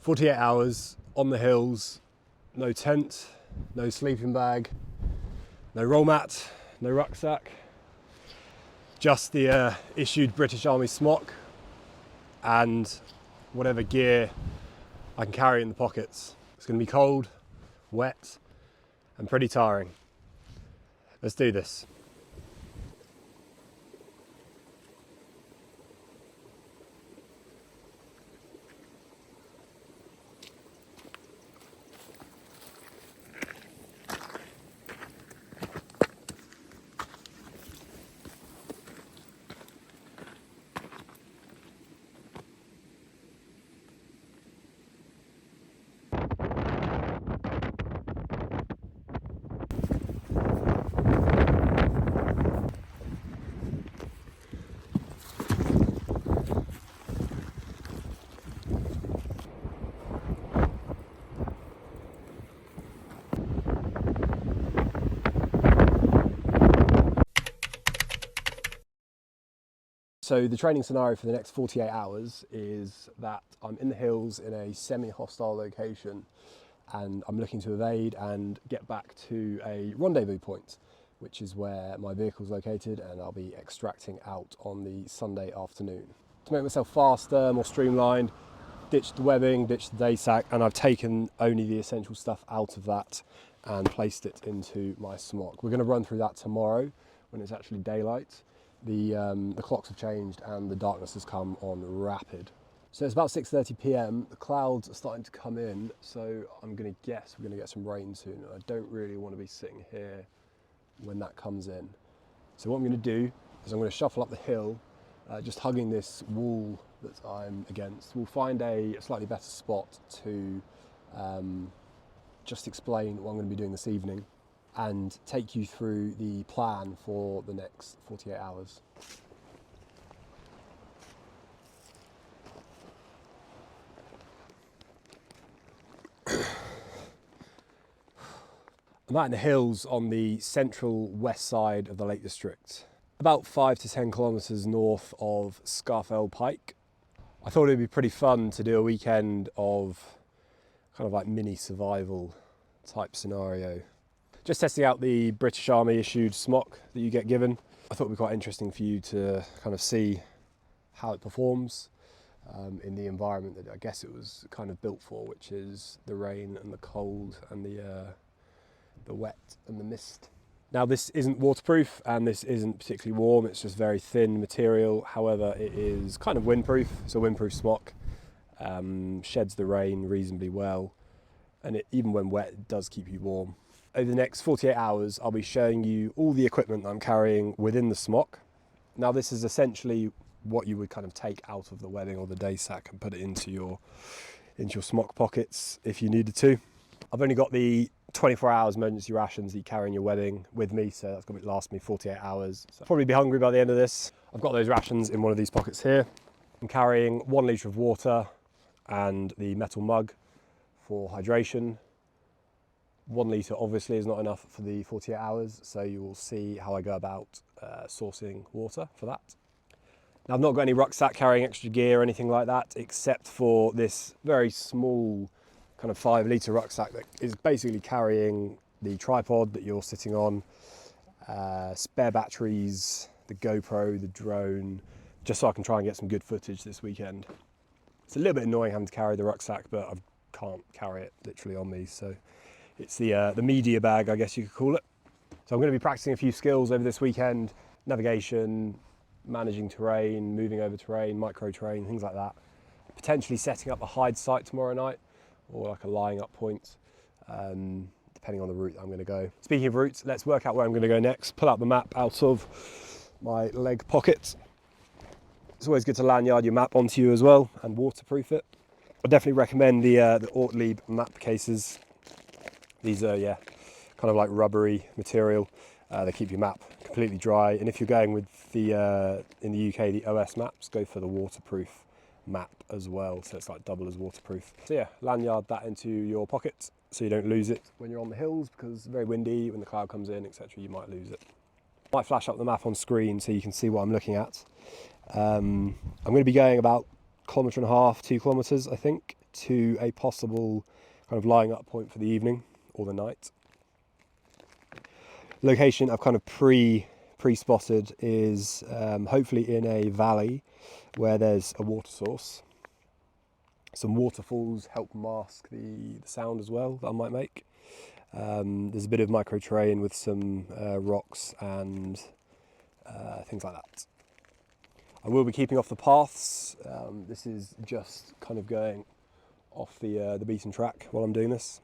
48 hours on the hills, no tent, no sleeping bag, no roll mat, no rucksack, just the issued British Army Smock and whatever gear I can carry in the pockets. It's going to be cold, wet and pretty tiring. Let's do this. So the training scenario for the next 48 hours is that I'm in the hills in a semi-hostile location and I'm looking to evade and get back to a rendezvous point, which is where my vehicle is located, and I'll be extracting out on the Sunday afternoon. To make myself faster, more streamlined, ditched the webbing, ditched the day sack, and I've taken only the essential stuff out of that and placed it into my smock. We're going to run through that tomorrow when it's actually daylight. The clocks have changed and the darkness has come on rapid. So it's about 6:30 p.m. The clouds are starting to come in, so I'm going to guess we're going to get some rain soon. And I don't really want to be sitting here when that comes in. So what I'm going to do is I'm going to shuffle up the hill, just hugging this wall that I'm against. We'll find a slightly better spot to just explain what I'm going to be doing this evening and take you through the plan for the next 48 hours. I'm out in the hills on the central west side of the Lake District, about 5 to 10 kilometres north of Scarfell Pike. I thought it'd be pretty fun to do a weekend of kind of like mini survival type scenario. Just testing out the British Army issued smock that you get given. I thought it would be quite interesting for you to kind of see how it performs in the environment that I guess it was kind of built for, which is the rain and the cold and the wet and the mist. Now this isn't waterproof and this isn't particularly warm, it's just very thin material. However, it is kind of windproof. It's a windproof smock, sheds the rain reasonably well, and it, even when wet, it does keep you warm. Over the next 48 hours, I'll be showing you all the equipment I'm carrying within the smock. Now this is essentially what you would kind of take out of the webbing or the day sack and put it into your smock pockets if you needed to. I've only got the 24 hours emergency rations that you carry in your webbing with me, so that's going to last me 48 hours. So I'll probably be hungry by the end of this. I've got those rations in one of these pockets here. I'm carrying 1 litre of water and the metal mug for hydration. 1 litre obviously is not enough for the 48 hours, so you will see how I go about sourcing water for that. Now I've not got any rucksack carrying extra gear or anything like that, except for this very small kind of 5 litre rucksack that is basically carrying the tripod that you're sitting on, spare batteries, the GoPro, the drone, just so I can try and get some good footage this weekend. It's a little bit annoying having to carry the rucksack, but I can't carry it literally on me, so it's the media bag, I guess you could call it. So I'm going to be practicing a few skills over this weekend: navigation, managing terrain, moving over terrain, micro terrain, things like that. Potentially setting up a hide site tomorrow night, or like a lying up point, depending on the route I'm going to go. Speaking of routes, let's work out where I'm going to go next. Pull out the map out of my leg pocket. It's always good to lanyard your map onto you as well and waterproof it. I definitely recommend the Ortlieb map cases. These are, yeah, kind of like rubbery material. They keep your map completely dry. And if you're going with the, in the UK, the OS maps, go for the waterproof map as well. So it's like double as waterproof. So yeah, lanyard that into your pocket so you don't lose it when you're on the hills, because it's very windy, when the cloud comes in, etc. you might lose it. I might flash up the map on screen so you can see what I'm looking at. I'm going to be going about 1.5 kilometres, 2 kilometres, I think, to a possible kind of lying up point for the evening or the night. Location I've kind of pre-spotted is hopefully in a valley where there's a water source. Some waterfalls help mask the sound as well that I might make. There's a bit of micro terrain with some rocks and things like that. I will be keeping off the paths. This is just kind of going off the beaten track while I'm doing this.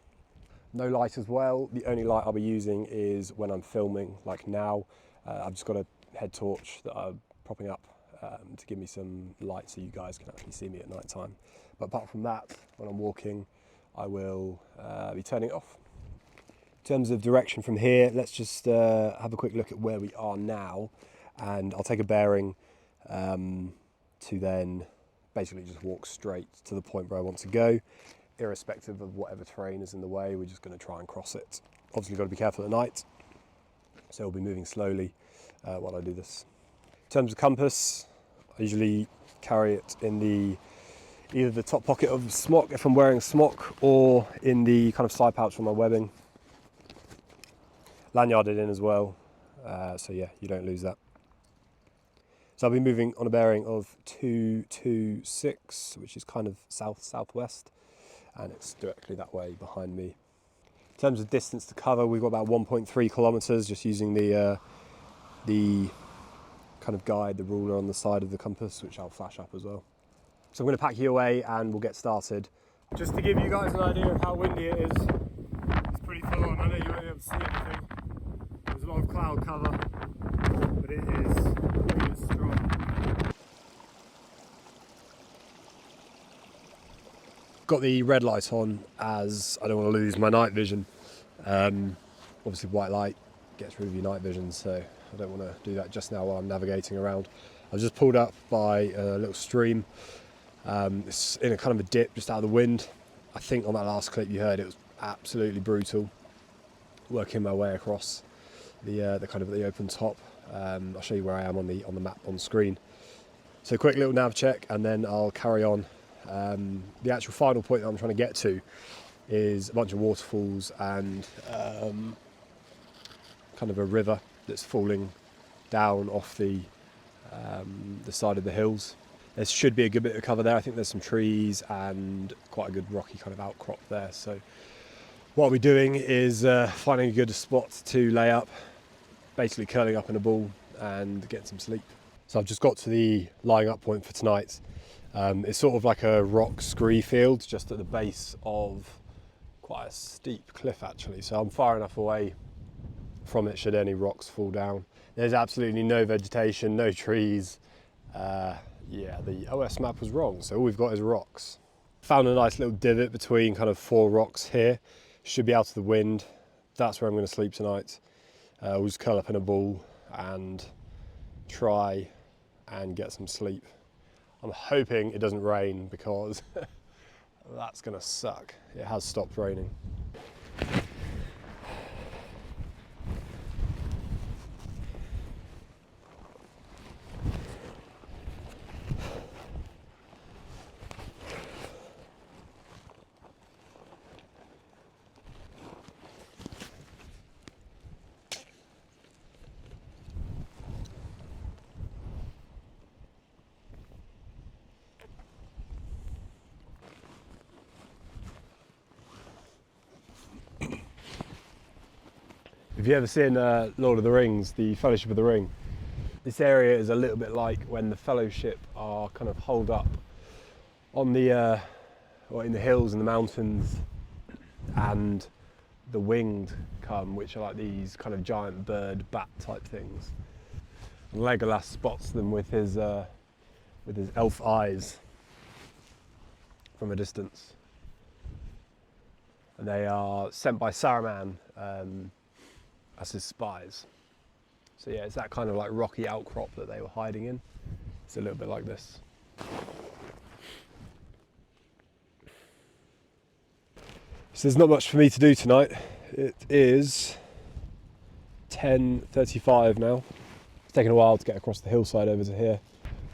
No light as well. The only light I'll be using is when I'm filming, like now. I've just got a head torch that I'm propping up to give me some light so you guys can actually see me at night time. But apart from that, when I'm walking, I will be turning it off. In terms of direction from here, let's just have a quick look at where we are now, and I'll take a bearing to then basically just walk straight to the point where I want to go. Irrespective of whatever terrain is in the way, we're just going to try and cross it. Obviously, got to be careful at night, so we'll be moving slowly while I do this. In terms of compass, I usually carry it in either the top pocket of Smock if I'm wearing Smock, or in the kind of side pouch for my webbing. Lanyarded in as well, so yeah, you don't lose that. So I'll be moving on a bearing of 226, which is kind of southwest, and it's directly that way behind me. In terms of distance to cover, we've got about 1.3 kilometers, just using the kind of guide, the ruler on the side of the compass, which I'll flash up as well. So I'm going to pack you away and we'll get started. Just to give you guys an idea of how windy it is, it's pretty full on. I know you won't be able to see anything. There's a lot of cloud cover, but it is really strong. Got the red light on as I don't want to lose my night vision. Obviously white light gets rid of your night vision, so I don't want to do that just now while I'm navigating around. I was just pulled up by a little stream. It's in a kind of a dip just out of the wind. I think on that last clip you heard it was absolutely brutal. Working my way across the kind of the open top. I'll show you where I am on the map on screen. So quick little nav check and then I'll carry on. The actual final point that I'm trying to get to is a bunch of waterfalls and kind of a river that's falling down off the side of the hills. There should be a good bit of cover there. I think there's some trees and quite a good rocky kind of outcrop there. So what I'll be doing is finding a good spot to lay up, basically curling up in a ball and getting some sleep. So I've just got to the lying up point for tonight. It's sort of like a rock scree field just at the base of quite a steep cliff actually. So I'm far enough away from it should any rocks fall down. There's absolutely no vegetation, no trees. Yeah, the OS map was wrong, so all we've got is rocks. Found a nice little divot between kind of 4 rocks here. Should be out of the wind. That's where I'm going to sleep tonight. We'll just curl up in a ball and try and get some sleep. I'm hoping it doesn't rain because that's going to suck. It has stopped raining. If you've ever seen Lord of the Rings, the Fellowship of the Ring, this area is a little bit like when the Fellowship are kind of holed up on the, or in the hills and the mountains, and the winged come, which are like these kind of giant bird bat type things. And Legolas spots them with his elf eyes from a distance, and they are sent by Saruman as his spies. So yeah, it's that kind of like rocky outcrop that they were hiding in. It's a little bit like this. So there's not much for me to do tonight. It is 10:35 now. It's taken a while to get across the hillside over to here.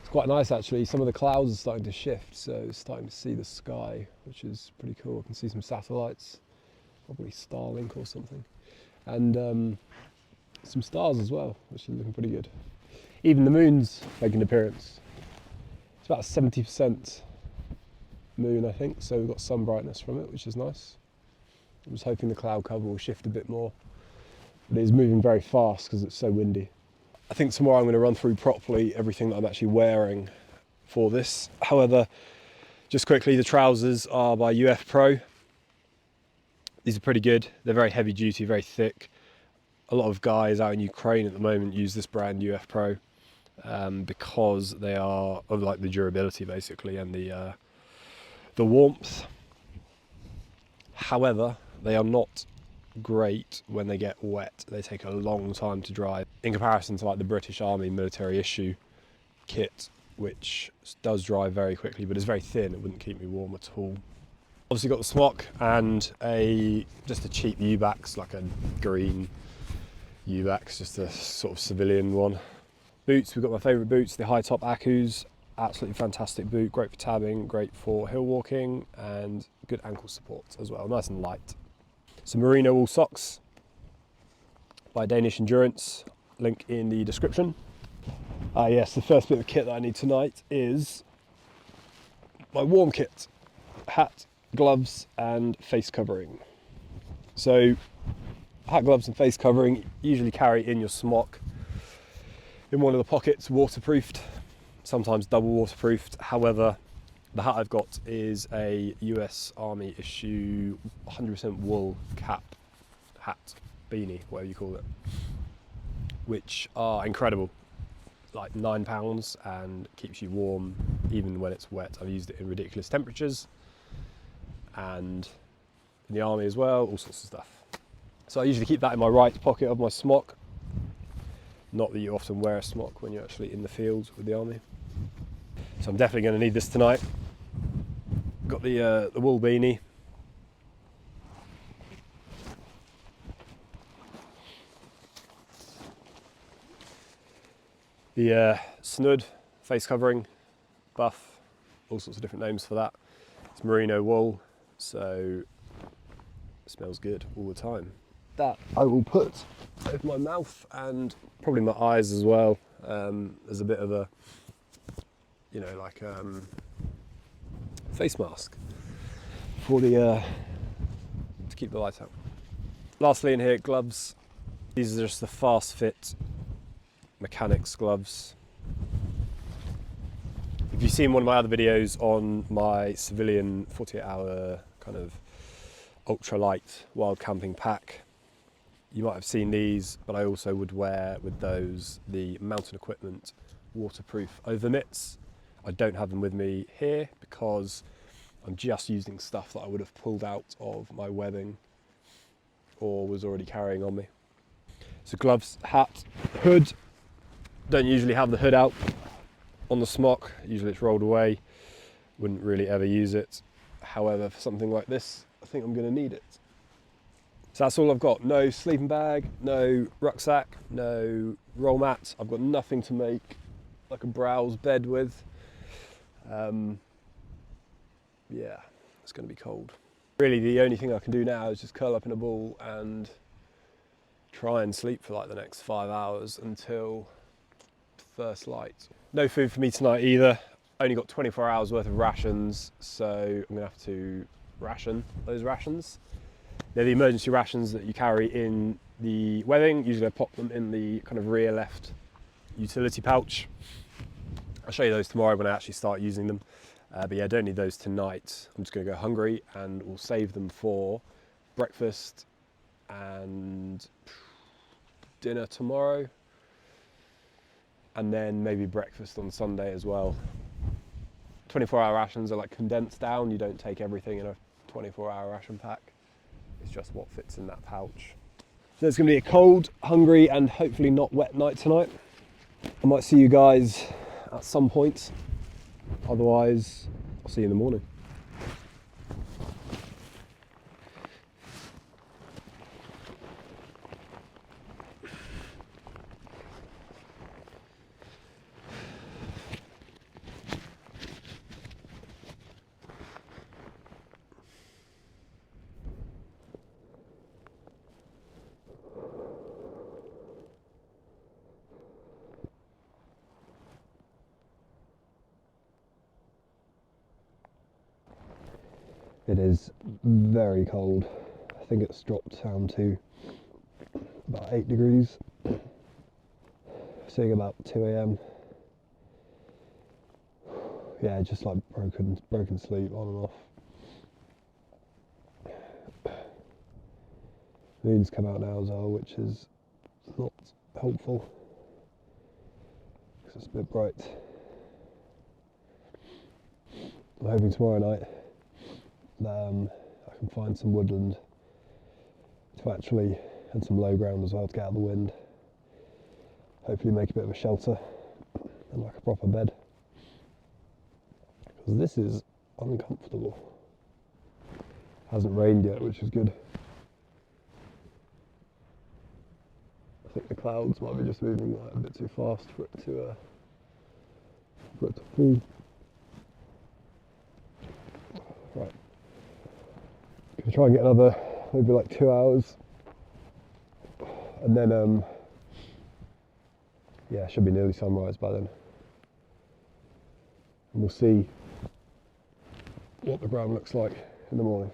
It's quite nice actually. Some of the clouds are starting to shift, so starting to see the sky, which is pretty cool. I can see some satellites, probably Starlink or something, and some stars as well, which is looking pretty good. Even the moon's making an appearance. It's about 70% moon, I think, so we've got some brightness from it, which is nice. I was hoping the cloud cover will shift a bit more, but it is moving very fast because it's so windy. I think tomorrow I'm going to run through properly everything that I'm actually wearing for this. However, just quickly, the trousers are by UF Pro. These are pretty good. They're very heavy duty, very thick. A lot of guys out in Ukraine at the moment use this brand UF Pro because they are of like the durability basically and the warmth. However, they are not great when they get wet. They take a long time to dry in comparison to like the British Army military issue kit, which does dry very quickly but is very thin. It wouldn't keep me warm at all. Obviously got the Smock and just a cheap Ubax, like a green Ubax, just a sort of civilian one. Boots, we've got my favourite boots, the high top Akus. Absolutely fantastic boot, great for tabbing, great for hill walking, and good ankle support as well, nice and light. Some merino wool socks by Danish Endurance, link in the description. Yes, the first bit of kit that I need tonight is my warm kit, hat, gloves and face covering. So hat, gloves and face covering, usually carry in your smock in one of the pockets, waterproofed, sometimes double waterproofed. However, the hat I've got is a US Army issue 100% wool cap, hat, beanie, whatever you call it, which are incredible. Like £9 and keeps you warm even when it's wet. I've used it in ridiculous temperatures and in the army as well, all sorts of stuff. So I usually keep that in my right pocket of my smock. Not that you often wear a smock when you're actually in the field with the army. So I'm definitely going to need this tonight. Got the wool beanie. The snood face covering, buff, all sorts of different names for that. It's merino wool, so it smells good all the time. That I will put over my mouth and probably my eyes as well, as a bit of a, you know, like face mask for the to keep the light out. Lastly in here, gloves. These are just the fast fit mechanics gloves. If you've seen one of my other videos on my civilian 48-hour kind of ultralight wild camping pack, you might have seen these, but I also would wear with those the mountain equipment waterproof over mitts. I don't have them with me here because I'm just using stuff that I would have pulled out of my webbing or was already carrying on me. So gloves, hat, hood. Don't usually have the hood out on the smock, usually it's rolled away. Wouldn't really ever use it. However, for something like this, I think I'm going to need it. So that's all I've got. No sleeping bag, no rucksack, no roll mat. I've got nothing to make like a browse bed with. Yeah, it's going to be cold. Really, the only thing I can do now is just curl up in a ball and try and sleep for like the next 5 hours until first light. No food for me tonight either. Only got 24 hours worth of rations, so I'm going to have to ration those rations. They're the emergency rations that you carry in the webbing. Usually I pop them in the kind of rear left utility pouch. I'll show you those tomorrow when I actually start using them. But yeah, I don't need those tonight. I'm just going to go hungry and we'll save them for breakfast and dinner tomorrow. And then maybe breakfast on Sunday as well. 24-hour rations are like condensed down. You don't take everything in a 24-hour ration pack. It's just what fits in that pouch. So it's going to be a cold, hungry, and hopefully not wet night tonight. I might see you guys at some point. Otherwise, I'll see you in the morning. It is very cold. I think it's dropped down to about 8 degrees. Seeing about 2 a.m. Yeah, just like broken sleep on and off. Moon's come out now as well, which is not helpful because it's a bit bright. I'm hoping tomorrow night that I can find some woodland to actually, and some low ground as well to get out of the wind. Hopefully make a bit of a shelter and like a proper bed. Because this is uncomfortable. Hasn't rained yet, which is good. I think the clouds might be just moving like a bit too fast for it to fall. Right. Gonna try and get another maybe like 2 hours, and then yeah, should be nearly sunrise by then. And we'll see what the ground looks like in the morning.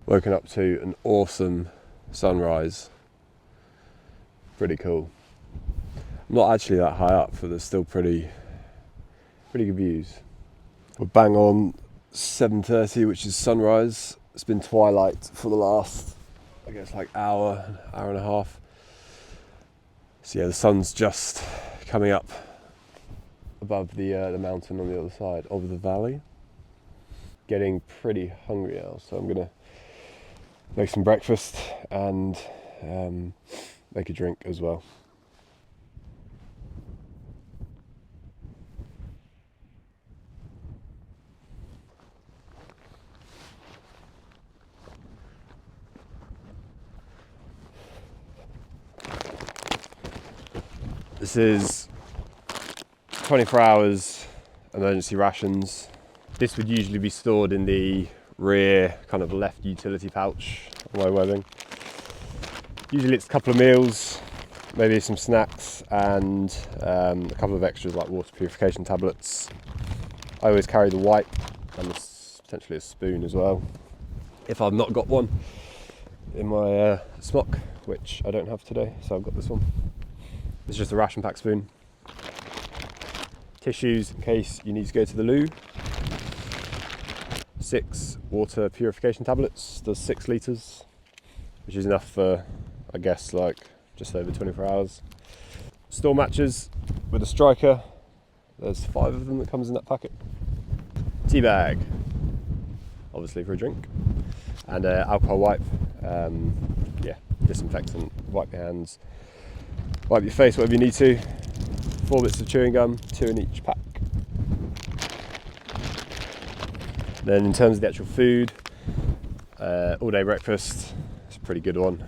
Woken up to an awesome sunrise. Pretty cool. I'm not actually that high up, but there's still pretty good views. We're bang on 7:30, which is sunrise. It's been twilight for the last, I guess, like hour and a half. So yeah, the sun's just coming up above the mountain on the other side of the valley. Getting pretty hungry now, so I'm gonna make some breakfast and make a drink as well. This is 24 hours emergency rations. This would usually be stored in the rear kind of left utility pouch of my webbing. Usually it's a couple of meals, maybe some snacks, and a couple of extras like water purification tablets. I always carry the wipe and potentially a spoon as well, if I've not got one in my smock, which I don't have today, so I've got this one. It's just a ration pack spoon. Tissues in case you need to go to the loo. 6 water purification tablets, does 6 litres, which is enough for, I guess, like just over 24 hours. Store matches with a striker. There's 5 of them that comes in that packet. Tea bag, obviously for a drink, and alcohol wipe. Yeah, disinfectant. Wipe your hands, wipe your face, whatever you need to. 4 bits of chewing gum, 2 in each pack. Then in terms of the actual food, all day breakfast, it's a pretty good one.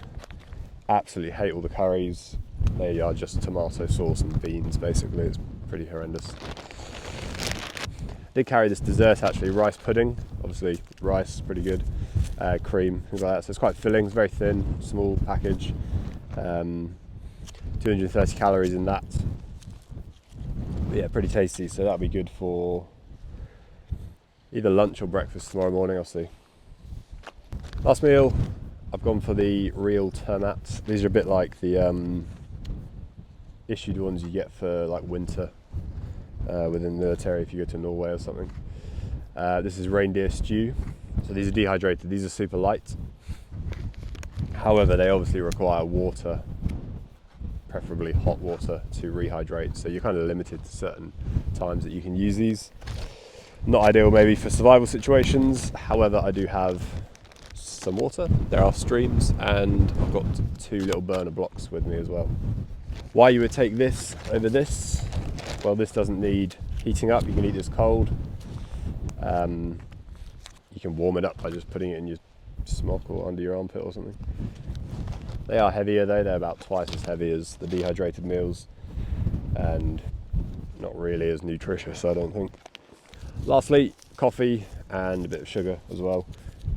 Absolutely hate all the curries. They are just tomato sauce and beans basically, it's pretty horrendous. Did carry this dessert actually, rice pudding. Obviously rice is pretty good, cream, things like that. So it's quite filling, it's very thin, small package. 230 calories in that. But yeah, pretty tasty, so that'll be good for either lunch or breakfast tomorrow morning, I'll see. Last meal, I've gone for the real termats. These are a bit like the issued ones you get for like winter within the military if you go to Norway or something. This is reindeer stew. So these are dehydrated, these are super light. However, they obviously require water, preferably hot water, to rehydrate. So you're kind of limited to certain times that you can use these. Not ideal maybe for survival situations. However, I do have some water. There are streams, and I've got 2 little burner blocks with me as well. Why you would take this over this? Well, this doesn't need heating up. You can eat this cold. You can warm it up by just putting it in your Smock or under your armpit or something. They are heavier though, they're about twice as heavy as the dehydrated meals and not really as nutritious, I don't think. Lastly, coffee and a bit of sugar as well.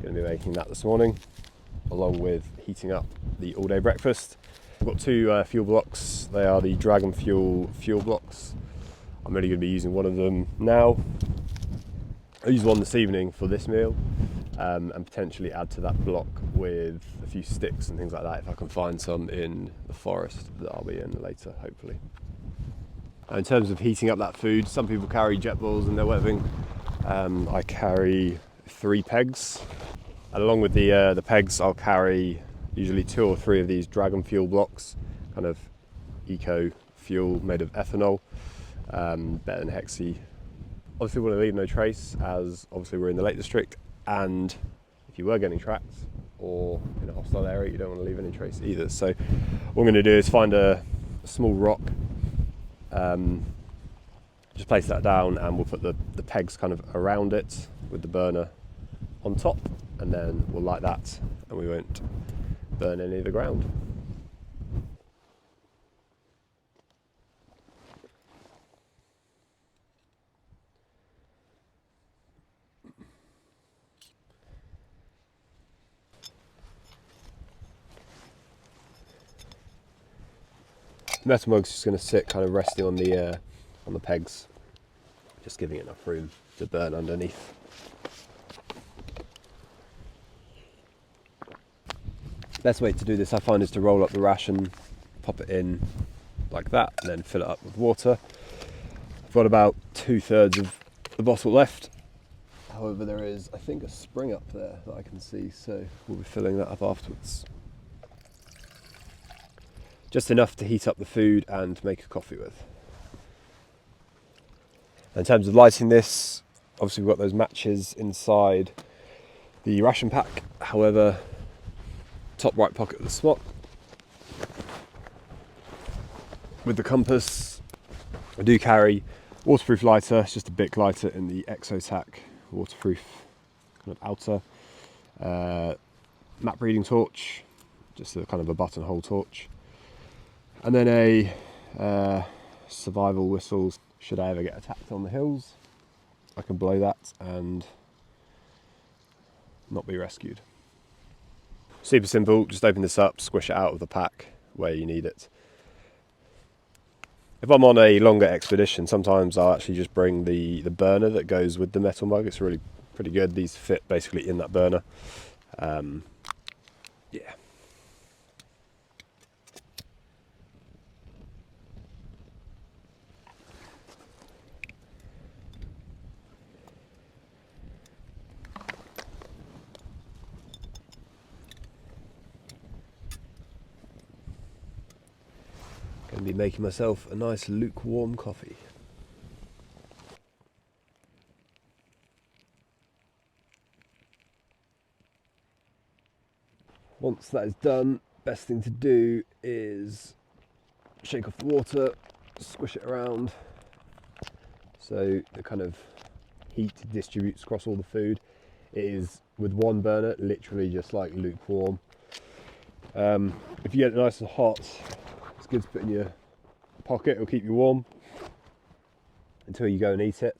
Going to be making that this morning, along with heating up the all-day breakfast. I've got two fuel blocks. They are the Dragon Fuel blocks. I'm only going to be using one of them now. I'll use one this evening for this meal, and potentially add to that block with a few sticks and things like that if I can find some in the forest that I'll be in later, hopefully. In terms of heating up that food, some people carry jet balls in their webbing. I carry 3 pegs. And along with the pegs, I'll carry usually 2 or 3 of these Dragon Fuel blocks, kind of eco fuel made of ethanol, better than Hexy. Obviously, we want to leave no trace, as obviously we're in the Lake District, and if you were getting tracked or in a hostile area, you don't want to leave any trace either. So what I'm going to do is find a small rock, just place that down, and we'll put the pegs kind of around it with the burner on top, and then we'll light that and we won't burn any of the ground. The metal mug's just going to sit kind of resting on the pegs, just giving it enough room to burn underneath. Best way to do this, I find, is to roll up the ration, pop it in like that, and then fill it up with water. I've got about 2/3 of the bottle left. However, there is, I think, a spring up there that I can see, so we'll be filling that up afterwards. Just enough to heat up the food and make a coffee with. In terms of lighting this, obviously we've got those matches inside the ration pack. However, top right pocket of the Smock, with the compass, I do carry waterproof lighter. It's just a Bic lighter in the Exotac waterproof kind of outer. Map reading torch, just a kind of a buttonhole torch. And then a survival whistle. Should I ever get attacked on the hills, I can blow that and not be rescued. Super simple, just open this up, squish it out of the pack where you need it. If I'm on a longer expedition, sometimes I'll actually just bring the burner that goes with the metal mug. It's really pretty good. These fit basically in that burner. Yeah. Going to be making myself a nice lukewarm coffee. Once that is done, best thing to do is shake off the water, squish it around so the kind of heat distributes across all the food. It is, with one burner, literally just like lukewarm. If you get it nice and hot, it's good to put in your pocket. It'll keep you warm until you go and eat it.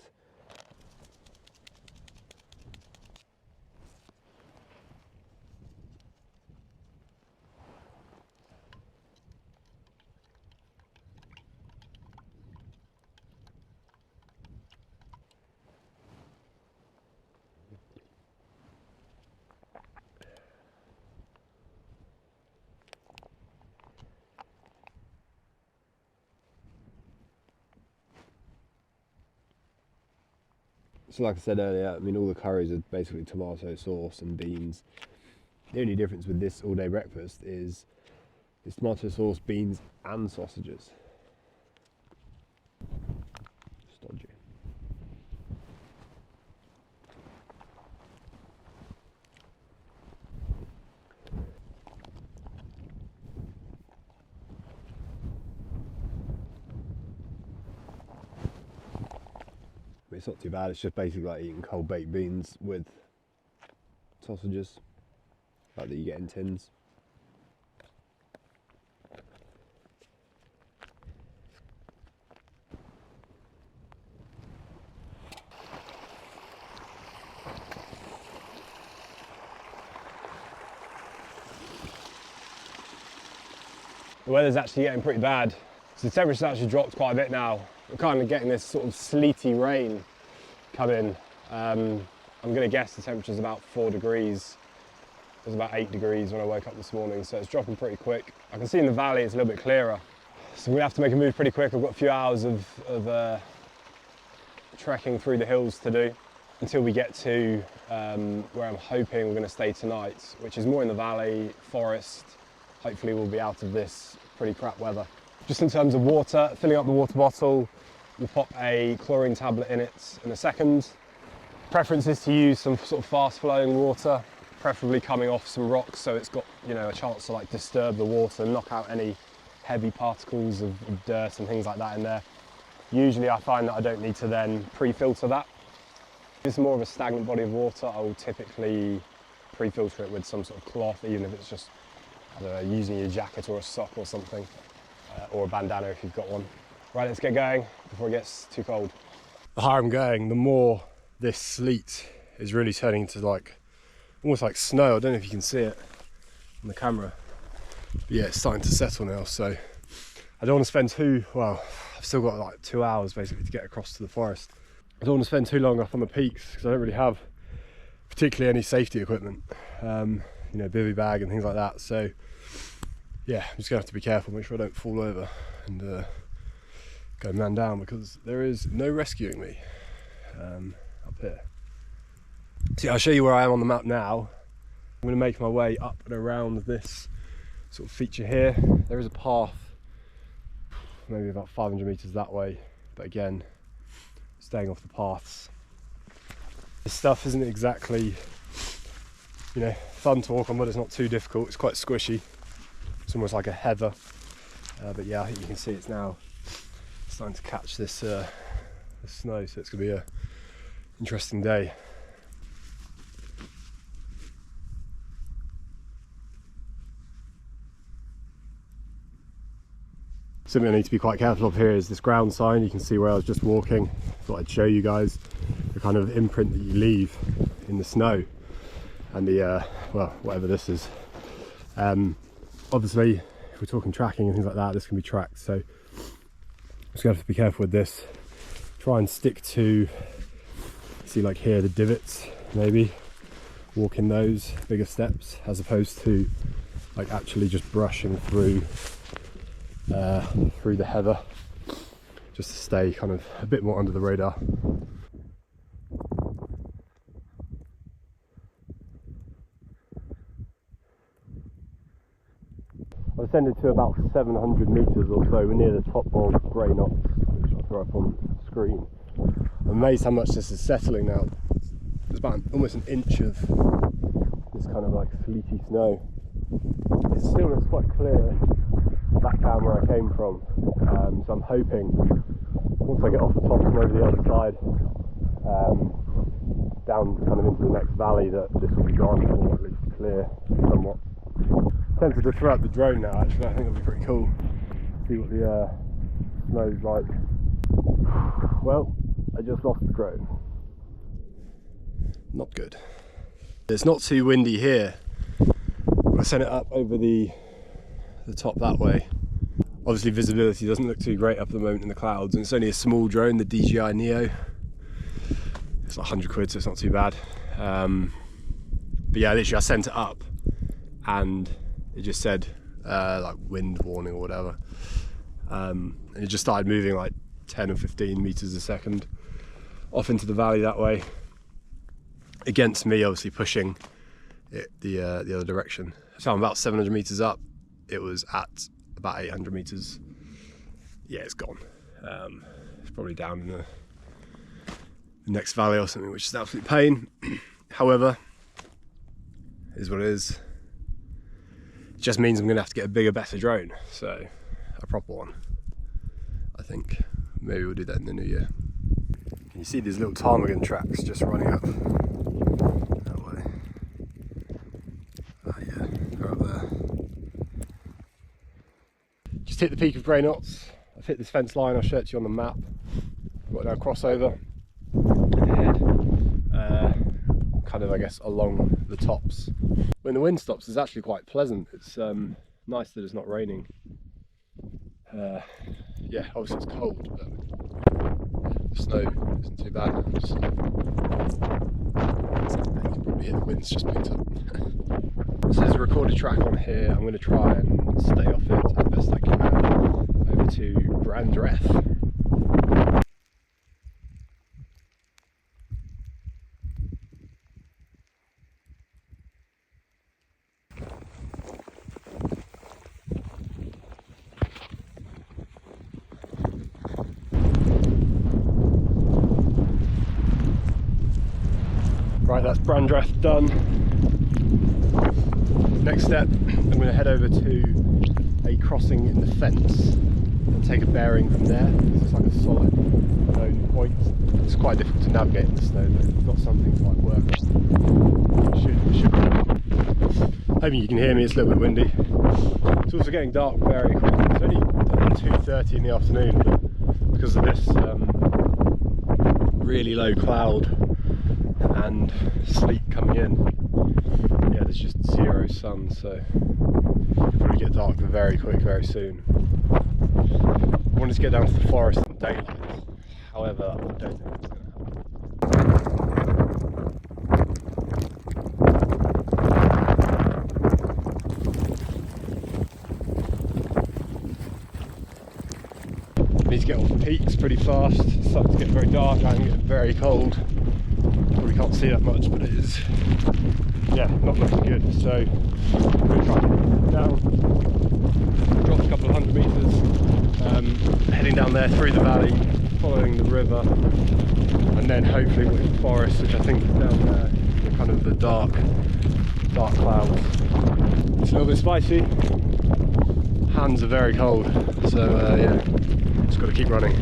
So like I said earlier, I mean, all the curries are basically tomato sauce and beans. The only difference with this all-day breakfast is it's tomato sauce, beans and sausages. Stodgy. It's not too bad. It's just basically like eating cold baked beans with sausages. like that you get in tins. The weather's actually getting pretty bad. So the temperature's actually dropped quite a bit now. We're kind of getting this sort of sleety rain coming. I'm going to guess the temperature's about 4 degrees. It was about 8 degrees when I woke up this morning, so it's dropping pretty quick. I can see in the valley it's a little bit clearer. So we're going to have to make a move pretty quick. I've got a few hours of trekking through the hills to do until we get to where I'm hoping we're going to stay tonight, which is more in the valley, forest. Hopefully we'll be out of this pretty crap weather. Just in terms of water, filling up the water bottle, we'll pop a chlorine tablet in it in a second. Preference is to use some sort of fast flowing water, preferably coming off some rocks so it's got, you know, a chance to like disturb the water and knock out any heavy particles of dirt and things like that in there. Usually I find that I don't need to then pre-filter that. If it's more of a stagnant body of water, I will typically pre-filter it with some sort of cloth, even if it's just, I don't know, using your jacket or a sock or something, or a bandana if you've got one. Right, let's get going before it gets too cold. The higher I'm going, the more this sleet is really turning into like, almost like snow. I don't know if you can see it on the camera. But yeah, it's starting to settle now, so I don't want to spend I've still got like 2 hours basically to get across to the forest. I don't want to spend too long up on the peaks because I don't really have particularly any safety equipment. You know, bivy bag and things like that. So yeah, I'm just gonna have to be careful, make sure I don't fall over and go man down, because there is no rescuing me up here. So yeah, I'll show you where I am on the map now. I'm gonna make my way up and around this sort of feature here. There is a path, maybe about 500 meters that way, but again, staying off the paths. This stuff isn't exactly, you know, fun to walk on, but it's not too difficult. It's quite squishy. It's almost like a heather. But yeah, I think you can see it's now starting to catch this, this snow, so it's going to be an interesting day. Something I need to be quite careful of here is this ground sign. You can see where I was just walking. Thought I'd show you guys the kind of imprint that you leave in the snow. And the, well, whatever this is. Obviously, if we're talking tracking and things like that, this can be tracked. So I'm just going to have to be careful with this. Try and stick to, see like here, the divots, maybe. Walk in those bigger steps, as opposed to like actually just brushing through the heather, just to stay kind of a bit more under the radar. I've ascended to about 700 meters or so. We're near the top of Grey Knot, which I'll throw up on screen. I'm amazed how much this is settling now. There's about almost an inch of this kind of like sleety snow. It still looks quite clear back down where I came from, so I'm hoping once I get off the top and over the other side, down kind of into the next valley, that this will be gone, or at least clear somewhat. Tempted to throw out the drone now, actually. I think it'll be pretty cool. See what the snow's like. Well, I just lost the drone. Not good. It's not too windy here. I sent it up over the top that way. Obviously visibility doesn't look too great up at the moment in the clouds, and it's only a small drone, the DJI Neo. It's like 100 quid, so it's not too bad. But yeah, literally I sent it up and it just said like wind warning or whatever, and it just started moving like 10 or 15 meters a second off into the valley that way, against me obviously pushing it the other direction. So I'm about 700 meters up. It was at about 800 meters. Yeah, it's gone. It's probably down in the next valley or something, which is an absolute pain. However, it is what it is. It just means I'm going to have to get a bigger, better drone, so a proper one, I think. Maybe we'll do that in the new year. Can you see these little ptarmigan tracks just running up that way? Oh just hit the peak of Grey Knots. I've hit this fence line, I'll show it to you on the map. I've got now crossover ahead, kind of I guess along the tops. When the wind stops it's actually quite pleasant. It's nice that it's not raining. Yeah, obviously it's cold, but the snow isn't too bad. You can probably hear the wind's just picked up. So there's a recorded track on here. I'm going to try and stay off it as best I can. Over to Brandreth. Right, that's Brandreth done. Next step, I'm going to head over to a crossing in the fence and take a bearing from there. It's like a solid known point. It's quite difficult to navigate in the snow, but I've got something to like work on. Should be. Hoping you can hear me, it's a little bit windy. It's also getting dark very quickly. It's only 2:30 in the afternoon, but because of this really low cloud and sleet coming in, yeah, there's just zero sun, so it'll probably get dark very quick, very soon. I wanted to get down to the forest in daylight, however, I don't think it's going to happen. I need to get off the peaks pretty fast. It's starting to get very dark and getting very cold. Probably can't see that much, but it is, yeah, not looking good. So I'm going to try and get down, drop a couple of 100 metres, heading down there through the valley, following the river, and then hopefully we'll hit the forest, which I think is down there, in kind of the dark clouds. It's a little bit spicy, hands are very cold, so yeah, just got to keep running.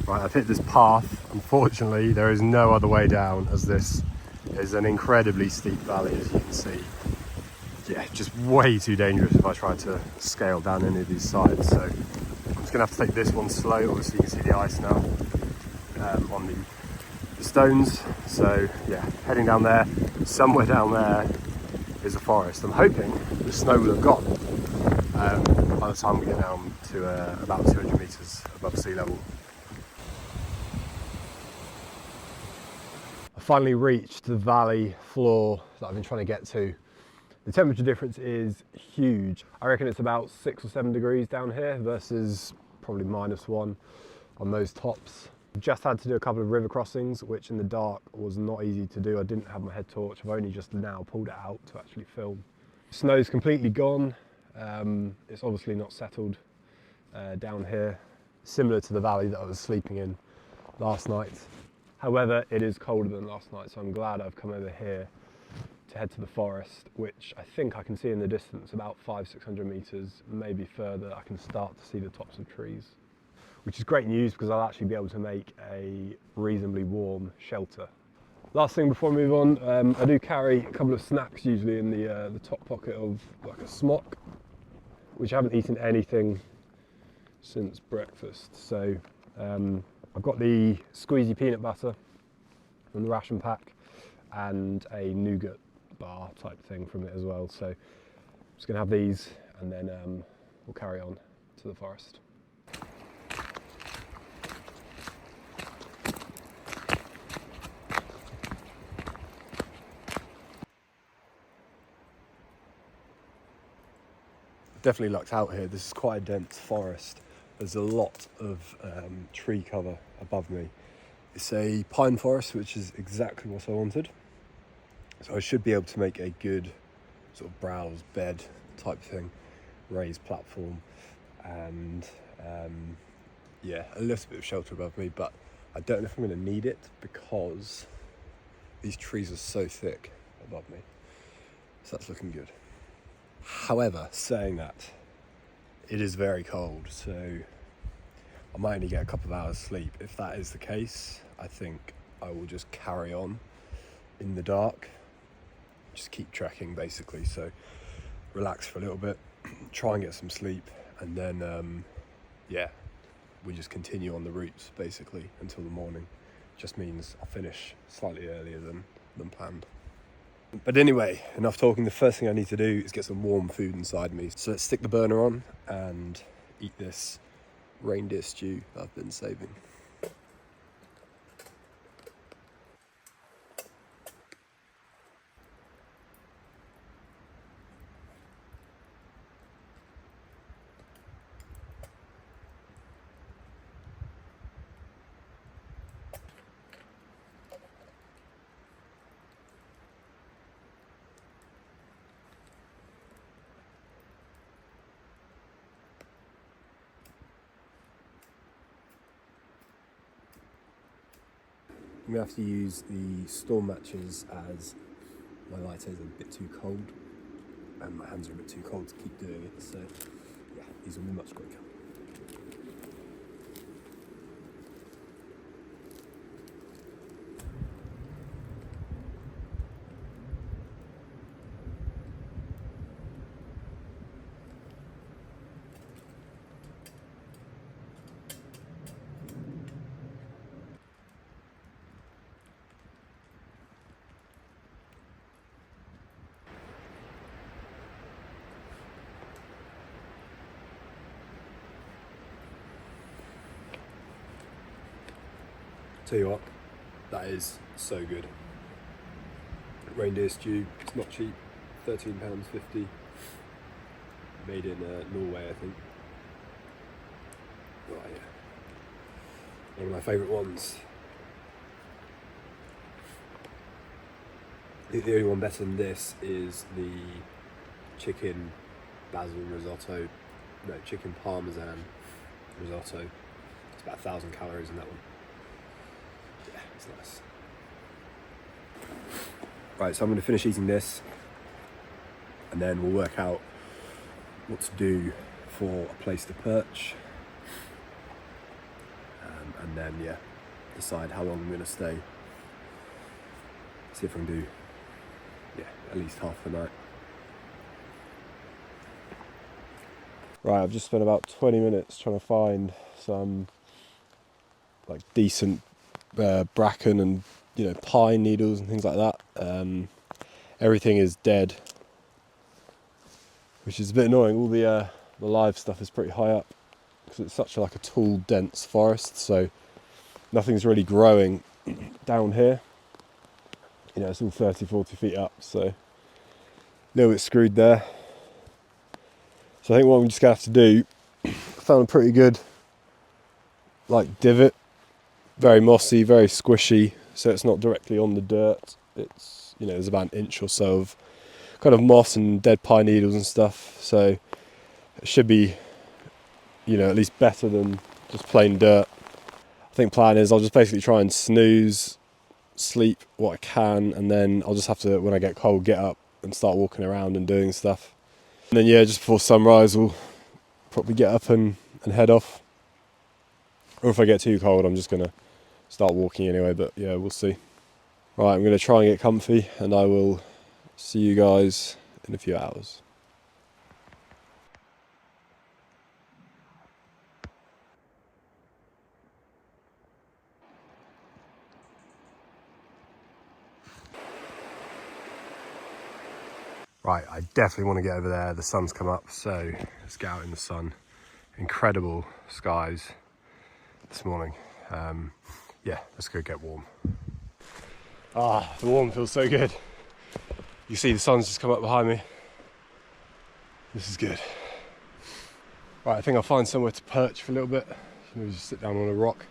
Right, I've hit this path. Unfortunately, there is no other way down, as this is an incredibly steep valley, as you can see. Yeah, just way too dangerous if I try to scale down any of these sides. So I'm just gonna have to take this one slow. Obviously, you can see the ice now on the stones. So yeah, heading down there. Somewhere down there is a forest. I'm hoping the snow will have gone by the time we get down to about 200 meters above sea level. Finally reached the valley floor that I've been trying to get to. The temperature difference is huge. I reckon it's about 6 or 7 degrees down here versus probably -1 on those tops. Just had to do a couple of river crossings, which in the dark was not easy to do. I didn't have my head torch. I've only just now pulled it out to actually film. Snow's completely gone. It's obviously not settled down here, similar to the valley that I was sleeping in last night. However, it is colder than last night, so I'm glad I've come over here to head to the forest, which I think I can see in the distance, about 500-600 meters, maybe further. I can start to see the tops of trees, which is great news because I'll actually be able to make a reasonably warm shelter. Last thing before I move on, I do carry a couple of snacks usually in the top pocket of like a smock, which I haven't eaten anything since breakfast. So I've got the squeezy peanut butter from the ration pack and a nougat bar type thing from it as well. So I'm just going to have these and then we'll carry on to the forest. Definitely lucked out here. This is quite a dense forest. There's a lot of tree cover above me. It's a pine forest, which is exactly what I wanted. So I should be able to make a good sort of browse bed type thing, raised platform, and yeah, a little bit of shelter above me, but I don't know if I'm going to need it because these trees are so thick above me. So that's looking good. However, saying that, it is very cold, so I might only get a couple of hours sleep. If that is the case, I think I will just carry on in the dark, just keep trekking basically. So relax for a little bit, try and get some sleep, and then yeah, we just continue on the routes basically until the morning. Just means I'll finish slightly earlier than planned. But anyway, enough talking. The first thing I need to do is get some warm food inside me. So let's stick the burner on and eat this reindeer stew that I've been saving. I'm going to have to use the storm matches as my lighter is a bit too cold and my hands are a bit too cold to keep doing it, so yeah, these will be much quicker. Tell you what, that is so good. Reindeer stew, it's not cheap, £13.50. Made in Norway, I think. Right, yeah. One of my favourite ones. I think the only one better than this is the chicken basil risotto. No, chicken parmesan risotto. It's about 1,000 calories in that one. Yeah, it's nice. Right, so I'm going to finish eating this and then we'll work out what to do for a place to perch, and then yeah, decide how long I'm going to stay. See if I can do at least half the night. Right, I've just spent about 20 minutes trying to find some like decent bracken and pine needles and things like that. Everything is dead, which is a bit annoying. All the live stuff is pretty high up because it's such a tall, dense forest, so nothing's really growing down here. It's all 30-40 feet up, so a little bit screwed there. So I think what I'm just gonna have to do, I found a pretty good divot, very mossy, very squishy, so it's not directly on the dirt. It's there's about an inch or so of kind of moss and dead pine needles and stuff, so it should be at least better than just plain dirt. I think plan is I'll just basically try and snooze, sleep what I can, and then I'll just have to, when I get cold, get up and start walking around and doing stuff. And then just before sunrise we'll probably get up and head off. Or if I get too cold I'm just going to start walking anyway, but yeah, we'll see. Right, I'm going to try and get comfy and I will see you guys in a few hours. Right, I definitely want to get over there. The sun's come up, so let's get out in the sun. Incredible skies this morning. Yeah, let's go get warm. The warm feels so good. You see the sun's just come up behind me. This is good. Right, I think I'll find somewhere to perch for a little bit. Maybe just sit down on a rock,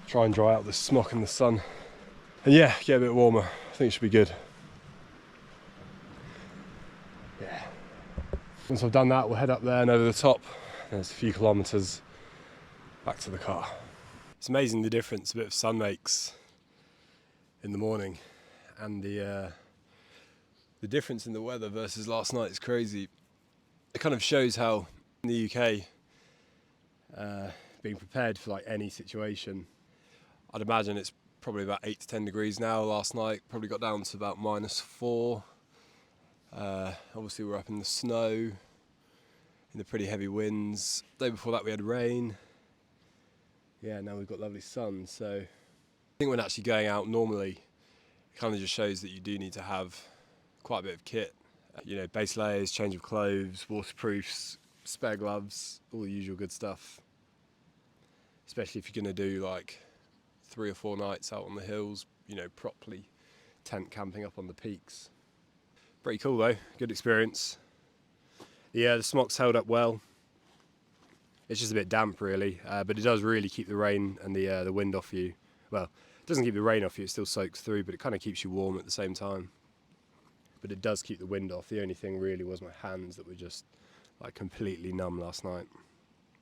try and dry out the smock in the sun. And yeah, get a bit warmer. I think it should be good. Yeah. Once I've done that, we'll head up there and over the top. There's a few kilometres back to the car. It's amazing the difference a bit of sun makes in the morning, and the difference in the weather versus last night is crazy. It kind of shows how in the UK, being prepared for any situation, I'd imagine it's probably about 8 to 10 degrees now. Last night probably got down to about -4. Obviously we're up in the snow, in the pretty heavy winds. The day before that we had rain. Yeah, now we've got lovely sun. So I think when actually going out normally, it kind of just shows that you do need to have quite a bit of kit. You know, base layers, change of clothes, waterproofs, spare gloves, all the usual good stuff. Especially if you're going to do like 3 or 4 nights out on the hills, you know, properly tent camping up on the peaks. Pretty cool though, good experience. Yeah, the Smock's held up well. It's just a bit damp really, but it does really keep the rain and the wind off you. Well, it doesn't keep the rain off you, it still soaks through, but it kind of keeps you warm at the same time. But it does keep the wind off. The only thing really was my hands that were just like completely numb last night.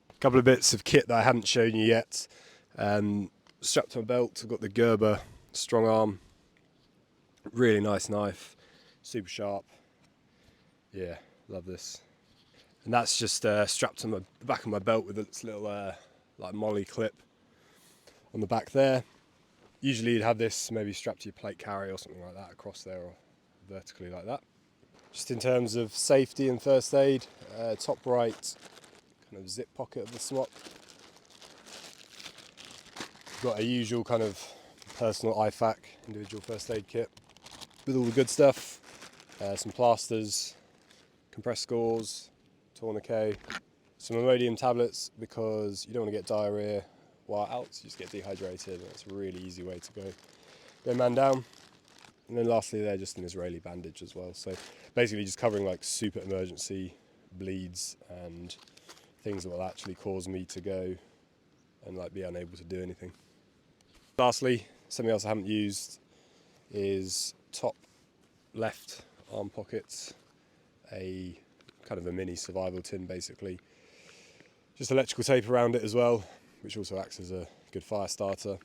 A couple of bits of kit that I hadn't shown you yet. Strapped to my belt, I've got the Gerber strong arm. Really nice knife, super sharp. Yeah, love this. And that's just strapped to the back of my belt with this little like molly clip on the back there. Usually you'd have this maybe strapped to your plate carrier or something like that across there, or vertically like that. Just in terms of safety and first aid, top right kind of zip pocket of the Smock. Got a usual kind of personal IFAK, individual first aid kit, with all the good stuff. Some plasters, compressed gauze, tourniquet, some Imodium tablets because you don't want to get diarrhea while out, so you just get dehydrated. That's a really easy way to go man down. And then lastly there, just an Israeli bandage as well. So basically just covering like super emergency bleeds and things that will actually cause me to go and like be unable to do anything. Lastly, something else I haven't used is top left arm pockets, a kind of a mini survival tin basically. Just electrical tape around it as well, which also acts as a good fire starter.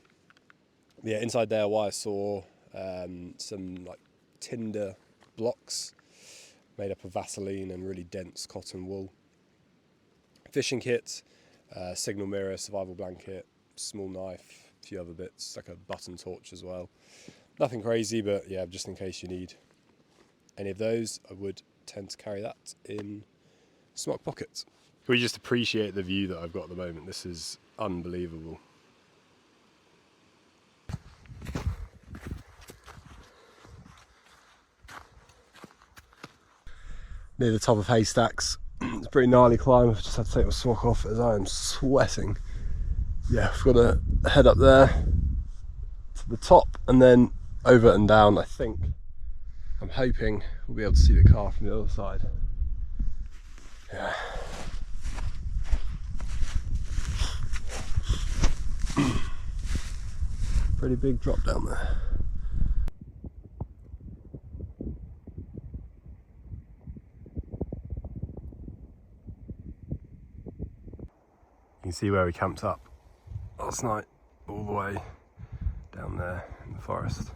Yeah, inside there, wire saw, some like tinder blocks made up of Vaseline and really dense cotton wool. Fishing kit, signal mirror, survival blanket, small knife, a few other bits, like a button torch as well. Nothing crazy, but yeah, just in case you need any of those, I would tend to carry that in Smock pockets. Can we just appreciate the view that I've got at the moment? This is unbelievable. Near the top of Haystacks. It's a pretty gnarly climb. I've just had to take my Smock off as I am sweating. Yeah, I've got to head up there to the top and then over and down. I think, I'm hoping we'll be able to see the car from the other side. Yeah. Pretty big drop down there. You can see where we camped up last night, all the way down there in the forest.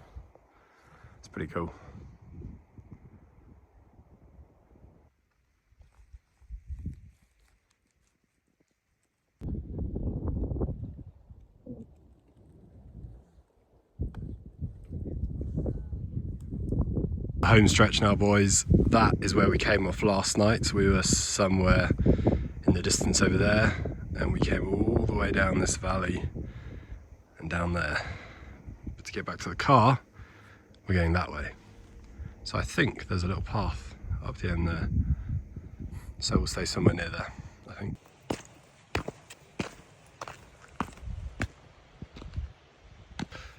It's pretty cool. Home stretch now, boys. That is where we came off last night. We were somewhere in the distance over there, and we came all the way down this valley and down there. But to get back to the car, we're going that way. So I think there's a little path up the end there. So we'll stay somewhere near there, I think.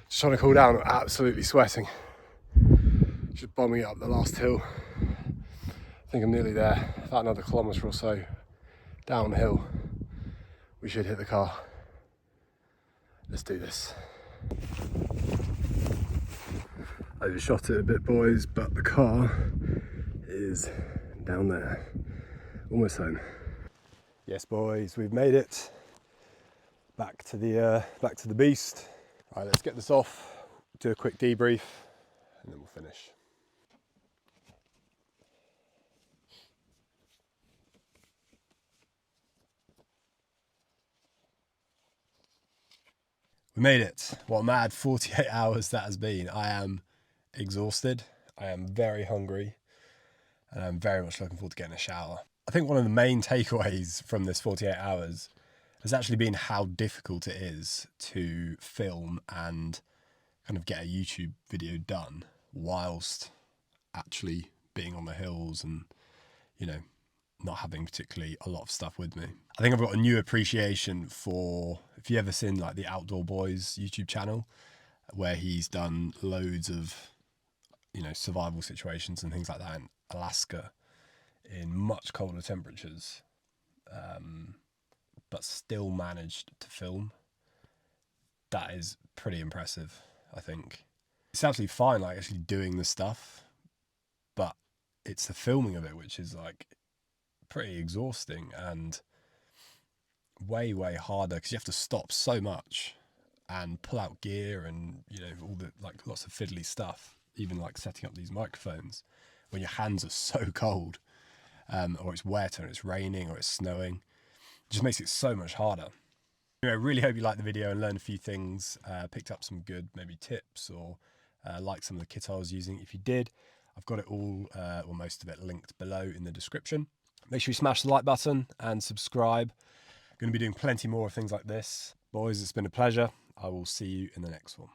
Just trying to cool down, I'm absolutely sweating. Just bombing it up the last hill. I think I'm nearly there, about another kilometre or so downhill. We should hit the car. Let's do this. Overshot it a bit, boys, but the car is down there. Almost home. Yes, boys, we've made it back to the beast. All right, let's get this off, do a quick debrief, and then we'll finish. We made it. What a mad 48 hours that has been. I am exhausted. I am very hungry. and I'm very much looking forward to getting a shower. I think one of the main takeaways from this 48 hours has actually been how difficult it is to film and kind of get a YouTube video done whilst actually being on the hills and, you know, not having particularly a lot of stuff with me. I think I've got a new appreciation for, if you ever seen like the Outdoor Boys YouTube channel, where he's done loads of, you know, survival situations and things like that in Alaska in much colder temperatures, but still managed to film. That is pretty impressive, I think. It's absolutely fine, like actually doing the stuff, but it's the filming of it which is like pretty exhausting and way harder, because you have to stop so much and pull out gear and, you know, all the like lots of fiddly stuff, even like setting up these microphones when your hands are so cold, or it's wet or it's raining or it's snowing. It just makes it so much harder. Anyway, I really hope you liked the video and learned a few things, picked up some good maybe tips, or liked some of the kit I was using. If you did, I've got it all, or most of it, linked below in the description. Make sure you smash the like button and subscribe. I'm going to be doing plenty more of things like this. Boys, it's been a pleasure. I will see you in the next one.